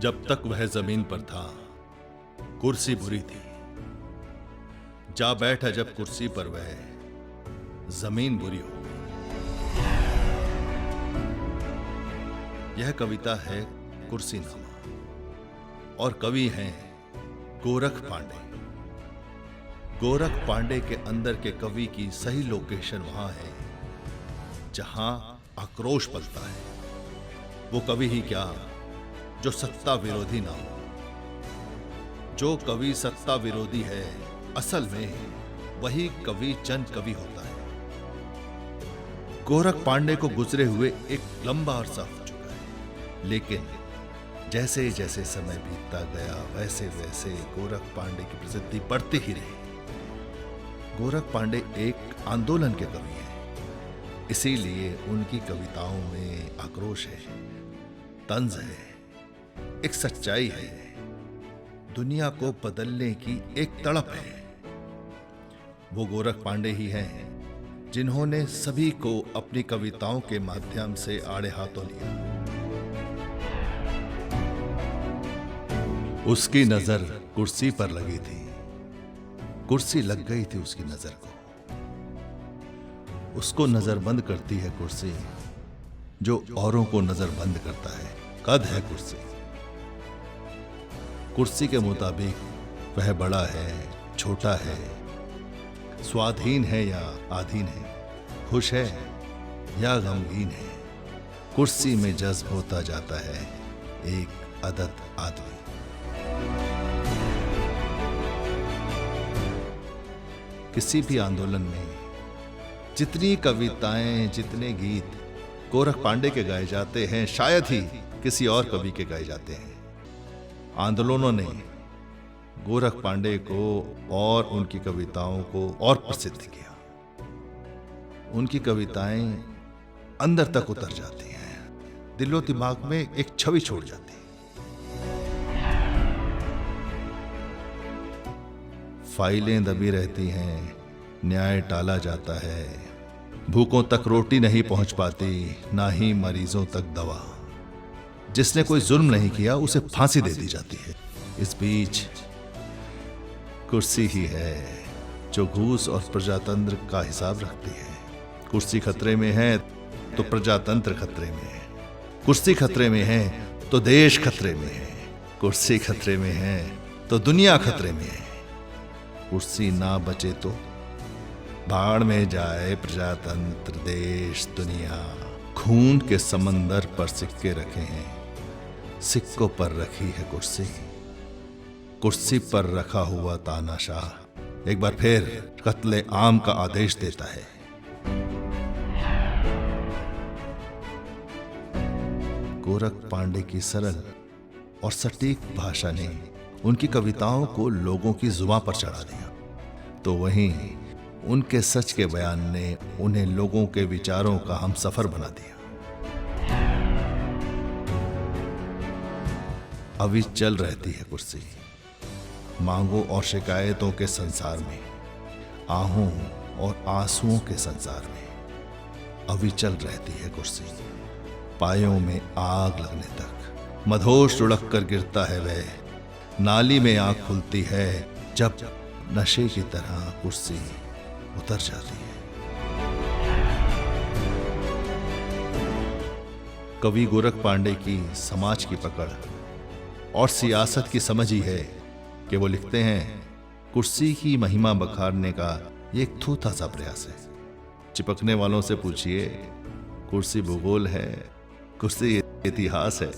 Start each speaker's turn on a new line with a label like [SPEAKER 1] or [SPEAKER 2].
[SPEAKER 1] जब तक वह जमीन पर था कुर्सी बुरी थी, जा बैठा जब कुर्सी पर वह जमीन बुरी हो गई। यह कविता है कुर्सीनामा और कवि हैं गोरख पांडे। गोरख पांडे के अंदर के कवि की सही लोकेशन वहां है जहां आक्रोश पलता है। वो कवि ही क्या जो सत्ता विरोधी ना हो। जो कवि सत्ता विरोधी है असल में वही कवि जन कवि होता है। गोरख पांडे को गुजरे हुए एक लंबा अरसा हो चुका है, लेकिन जैसे जैसे समय बीतता गया वैसे वैसे गोरख पांडे की प्रसिद्धि बढ़ती ही रही। गोरख पांडे एक आंदोलन के कवि हैं, इसीलिए उनकी कविताओं में आक्रोश है, तंज है, एक सच्चाई है, दुनिया को बदलने की एक तड़प है। वो गोरख पांडे ही हैं जिन्होंने सभी को अपनी कविताओं के माध्यम से आड़े हाथों लिया। उसकी नजर कुर्सी पर लगी थी, कुर्सी लग गई थी उसकी नजर को। उसको नजरबंद करती है कुर्सी जो औरों को नजरबंद करता है। कद है कुर्सी, कुर्सी के मुताबिक वह बड़ा है, छोटा है, स्वाधीन है या आधीन है, खुश है या गमगीन है। कुर्सी में जज्ब होता जाता है एक अदद आदमी। किसी भी आंदोलन में जितनी कविताएं, जितने गीत गोरख पांडे के गाए जाते हैं, शायद ही किसी और कवि के गाए जाते हैं। आंदोलनों ने गोरख पांडे को और उनकी कविताओं को और प्रसिद्ध किया। उनकी कविताएं अंदर तक उतर जाती हैं, दिलो दिमाग में एक छवि छोड़ जाती है। फाइलें दबी रहती हैं, न्याय टाला जाता है, भूखों तक रोटी नहीं पहुंच पाती, ना ही मरीजों तक दवा। जिसने कोई जुल्म नहीं किया उसे फांसी दे दी जाती है। इस बीच कुर्सी ही है जो घूस और प्रजातंत्र का हिसाब रखती है। कुर्सी खतरे में है तो प्रजातंत्र खतरे में है, कुर्सी खतरे में है तो देश खतरे में है, कुर्सी खतरे में है तो दुनिया खतरे में है। कुर्सी ना बचे तो भाड़ में जाए प्रजातंत्र, देश, दुनिया। खून के समंदर पर सिक्के रखे हैं, सिक्कों पर रखी है कुर्सी। कुर्सी पर रखा हुआ तानाशाह एक बार फिर कत्ले आम का आदेश देता है। गोरख पांडे की सरल और सटीक भाषा ने उनकी कविताओं को लोगों की जुबान पर चढ़ा दिया, तो वहीं उनके सच के बयान ने उन्हें लोगों के विचारों का हमसफर बना दिया। अभी चल रहती है कुर्सी मांगों और शिकायतों के संसार में, आहों और आंसुओं के संसार में। अभी चल रहती है कुर्सी पायों में आग लगने तक। मधोश लुढ़क कर गिरता है वह, नाली में आंख खुलती है जब नशे की तरह कुर्सी उतर जाती है। कवि गोरख पांडे की समाज की पकड़ और सियासत की समझ ही है कि वो लिखते हैं, कुर्सी की महिमा बखारने का ये एक थूथा सा प्रयास है। चिपकने वालों से पूछिए, कुर्सी भूगोल है, कुर्सी इतिहास है।